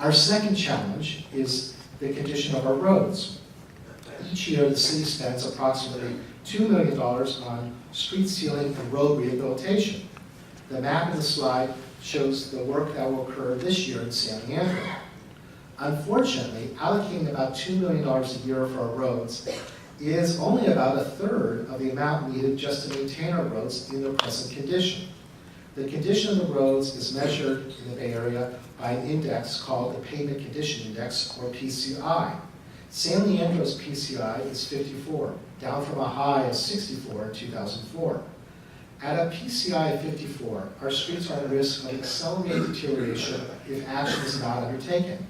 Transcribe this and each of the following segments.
Our second challenge is the condition of our roads. Each year, the city spends approximately $2 million on street sealing and road rehabilitation. The map in the slide shows the work that will occur this year in San Leandro. Unfortunately, allocating about $2 million a year for our roads is only about a third of the amount needed just to maintain our roads in their present condition. The condition of the roads is measured in the Bay Area by an index called the Pavement Condition Index, or PCI. San Leandro's PCI is 54, down from a high of 64 in 2004. At a PCI of 54, our streets are at risk of accelerated deterioration if action is not undertaken.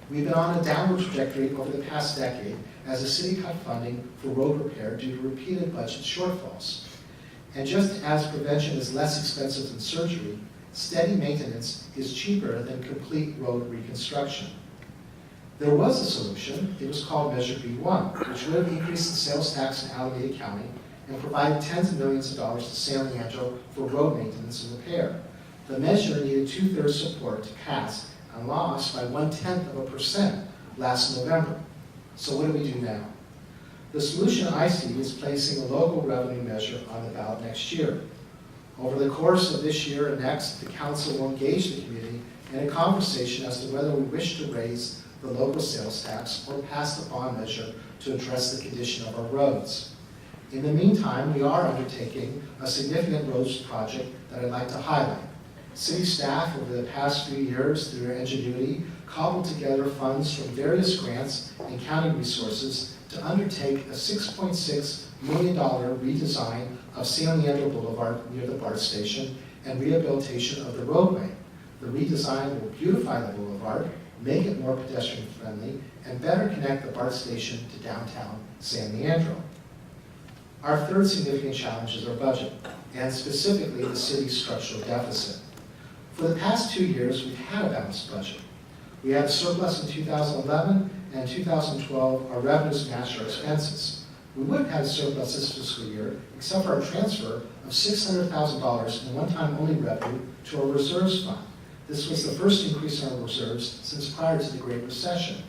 We've been on a downward trajectory over the past decade as the city cut funding for road repair due to repeated budget shortfalls. And just as prevention is less expensive than surgery, steady maintenance is cheaper than complete road reconstruction. There was a solution. It was called Measure B1, which would have increased the sales tax in Alameda County and provided tens of millions of dollars to San Leandro for road maintenance and repair. The measure needed 2/3 support to pass and lost by 0.1% last November. So what do we do now? The solution I see is placing a local revenue measure on the ballot next year. Over the course of this year and next, the council will engage the community in a conversation as to whether we wish to raise the local sales tax or pass the bond measure to address the condition of our roads. In the meantime, we are undertaking a significant roads project that I'd like to highlight. City staff over the past few years, through their ingenuity, cobbled together funds from various grants and county resources to undertake a $6.6 million redesign of San Leandro Boulevard near the BART station and rehabilitation of the roadway. The redesign will beautify the boulevard, make it more pedestrian friendly, and better connect the BART station to downtown San Leandro. Our third significant challenge is our budget, and specifically the city's structural deficit. For the past 2 years, we've had a balanced budget. We had a surplus in 2011, and in 2012, our revenues matched our expenses. We would have had a surplus this fiscal year, except for our transfer of $600,000 in one-time only revenue to our reserves fund. This was the first increase in our reserves since prior to the Great Recession.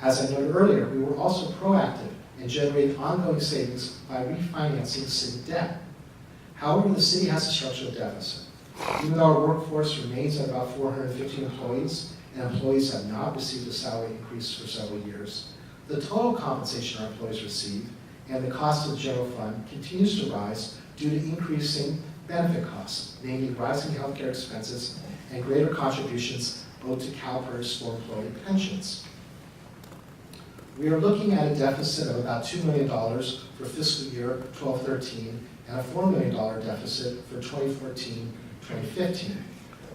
As I noted earlier, we were also proactive and generated ongoing savings by refinancing city debt. However, the city has a structural deficit. Even though our workforce remains at about 450 employees, and employees have not received a salary increase for several years, the total compensation our employees receive and the cost of the general fund continues to rise due to increasing benefit costs, namely rising healthcare expenses and greater contributions owed to CalPERS for employee pensions. We are looking at a deficit of about $2 million for fiscal year 12-13 and a $4 million deficit for 2014-2015.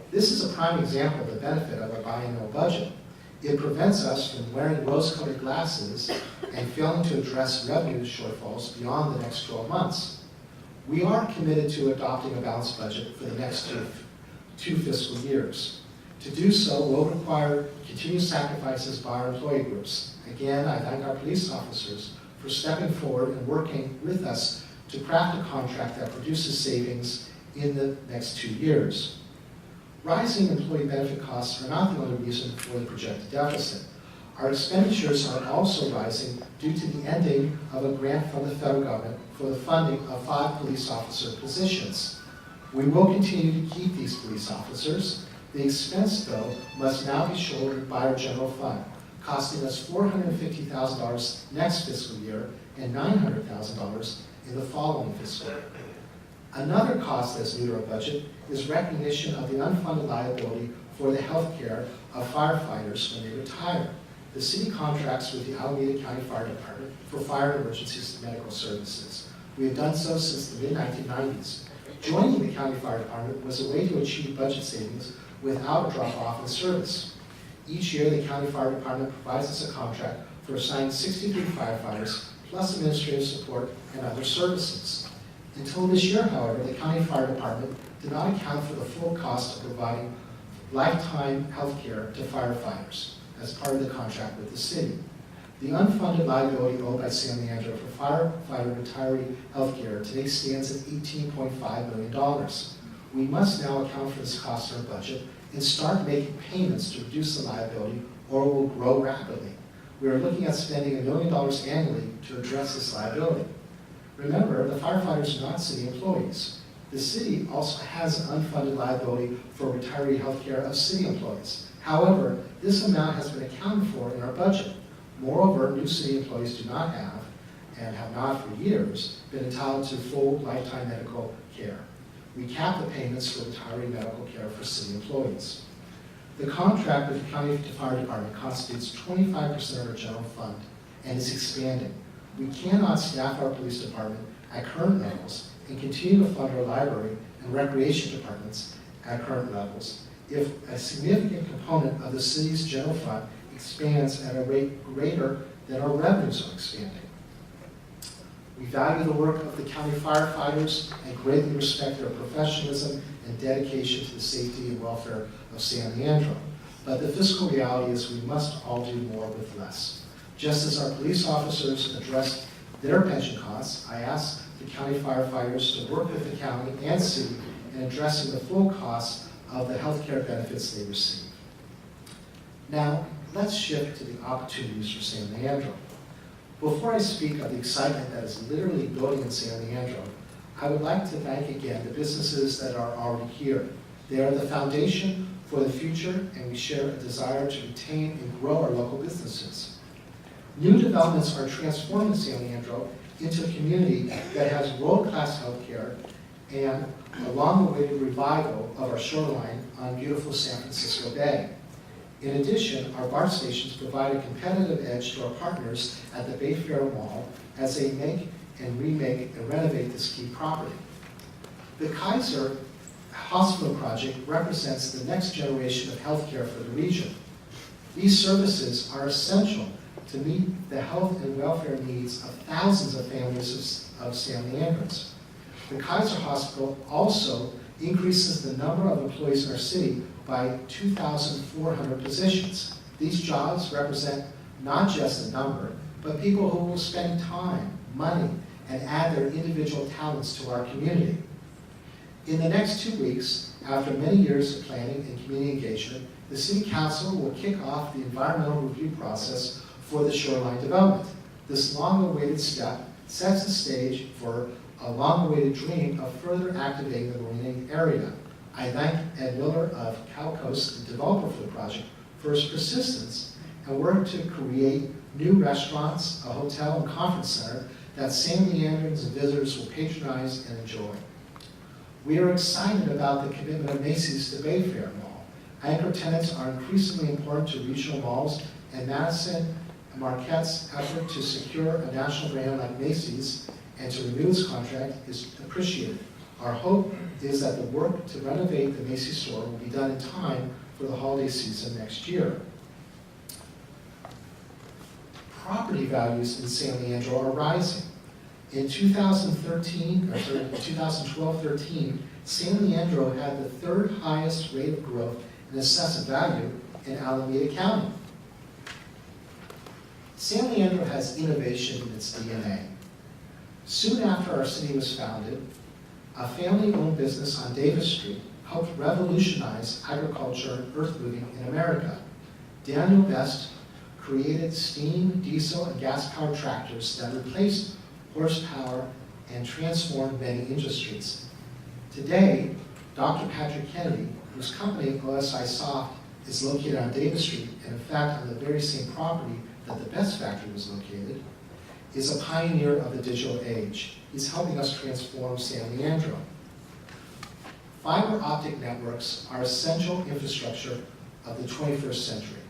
This is a prime example of the benefit of a biennial budget. It prevents us from wearing rose-colored glasses and failing to address revenue shortfalls beyond the next 12 months. We are committed to adopting a balanced budget for the next two fiscal years. To do so will require continued sacrifices by our employee groups. Again, I thank our police officers for stepping forward and working with us to craft a contract that produces savings in the next 2 years. Rising employee benefit costs are not the only reason for the projected deficit. Our expenditures are also rising due to the ending of a grant from the federal government for the funding of 5 police officer positions. We will continue to keep these police officers. The expense, though, must now be shouldered by our general fund, costing us $450,000 next fiscal year and $900,000 in the following fiscal year. Another cost that's new to our budget is recognition of the unfunded liability for the health care of firefighters when they retire. The city contracts with the Alameda County Fire Department for fire and emergency medical services. We have done so since the mid-1990s. Joining the county fire department was a way to achieve budget savings without a drop-off in service. Each year, the county fire department provides us a contract for assigning 63 firefighters, plus administrative support and other services. Until this year, however, the county fire department did not account for the full cost of providing lifetime health care to firefighters as part of the contract with the city. The unfunded liability owed by San Leandro for firefighter retiree health care today stands at $18.5 million. We must now account for this cost in our budget and start making payments to reduce the liability, or it will grow rapidly. We are looking at spending $1 million annually to address this liability. Remember, the firefighters are not city employees. The city also has an unfunded liability for retiree health care of city employees. However, this amount has been accounted for in our budget. Moreover, new city employees do not have, and have not for years, been entitled to full lifetime medical care. We cap the payments for retiree medical care for city employees. The contract with the County Fire Department constitutes 25% of our general fund and is expanding. We cannot staff our police department at current levels and continue to fund our library and recreation departments at current levels if a significant component of the city's general fund expands at a rate greater than our revenues are expanding. We value the work of the county firefighters and greatly respect their professionalism and dedication to the safety and welfare of San Leandro. But the fiscal reality is we must all do more with less. Just as our police officers addressed their pension costs, I ask the county firefighters to work with the county and city in addressing the full cost of the health care benefits they receive. Now, let's shift to the opportunities for San Leandro. Before I speak of the excitement that is literally building in San Leandro, I would like to thank again the businesses that are already here. They are the foundation for the future, and we share a desire to retain and grow our local businesses. New developments are transforming San Leandro into a community that has world-class health care and a long-awaited revival of our shoreline on beautiful San Francisco Bay. In addition, our BART stations provide a competitive edge to our partners at the Bayfair Mall as they make and remake and renovate this key property. The Kaiser Hospital project represents the next generation of healthcare for the region. These services are essential to meet the health and welfare needs of thousands of families of San Leandrons. The Kaiser Hospital also increases the number of employees in our city by 2,400 positions. These jobs represent not just a number, but people who will spend time, money, and add their individual talents to our community. In the next 2 weeks, after many years of planning and community engagement, the City Council will kick off the environmental review process for the shoreline development. This long-awaited step sets the stage for a long-awaited dream of further activating the marine area. I thank Ed Miller of CalCoast, the developer for the project, for his persistence and work to create new restaurants, a hotel and conference center that San Leandrons and visitors will patronize and enjoy. We are excited about the commitment of Macy's to Bayfair Mall. Anchor tenants are increasingly important to regional malls, and Madison and Marquette's effort to secure a national brand like Macy's and to renew its contract is appreciated. Our hope is that the work to renovate the Macy's store will be done in time for the holiday season next year. Property values in San Leandro are rising. In 2012-13, San Leandro had the third highest rate of growth in assessed value in Alameda County. San Leandro has innovation in its DNA. Soon after our city was founded, a family-owned business on Davis Street helped revolutionize agriculture and earth moving in America. Daniel Best created steam, diesel, and gas-powered tractors that replaced horsepower and transformed many industries. Today, Dr. Patrick Kennedy, whose company OSI Soft is located on Davis Street, and in fact on the very same property that the Best factory was located, is a pioneer of the digital age. He's helping us transform San Leandro. Fiber optic networks are essential infrastructure of the 21st century,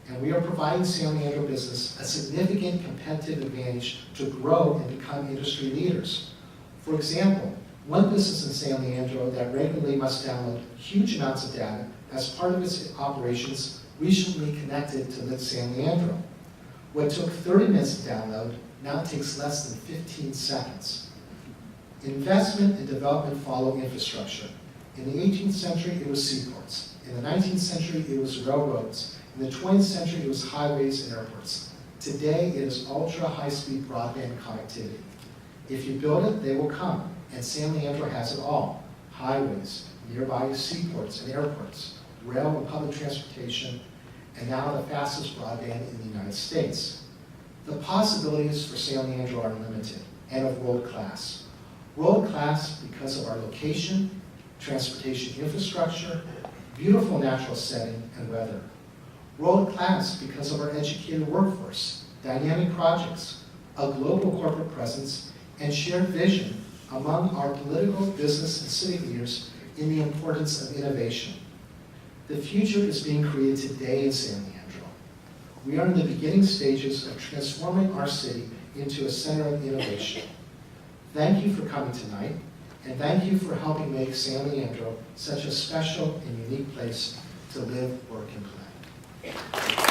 and we are providing San Leandro business a significant competitive advantage to grow and become industry leaders. For example, one business in San Leandro that regularly must download huge amounts of data as part of its operations recently connected to Lit San Leandro. What took 30 minutes to download now takes less than 15 seconds. Investment and development follow infrastructure. In the 18th century, it was seaports. In the 19th century, it was railroads. In the 20th century, it was highways and airports. Today, it is ultra-high-speed broadband connectivity. If you build it, they will come, and San Leandro has it all. Highways, nearby seaports and airports, rail and public transportation, and now the fastest broadband in the United States. The possibilities for San Leandro are unlimited and of world class. World class because of our location, transportation infrastructure, beautiful natural setting, and weather. World class because of our educated workforce, dynamic projects, a global corporate presence, and shared vision among our political, business, and civic leaders in the importance of innovation. The future is being created today in San Leandro. We are in the beginning stages of transforming our city into a center of innovation. Thank you for coming tonight, and thank you for helping make San Leandro such a special and unique place to live, work, and play.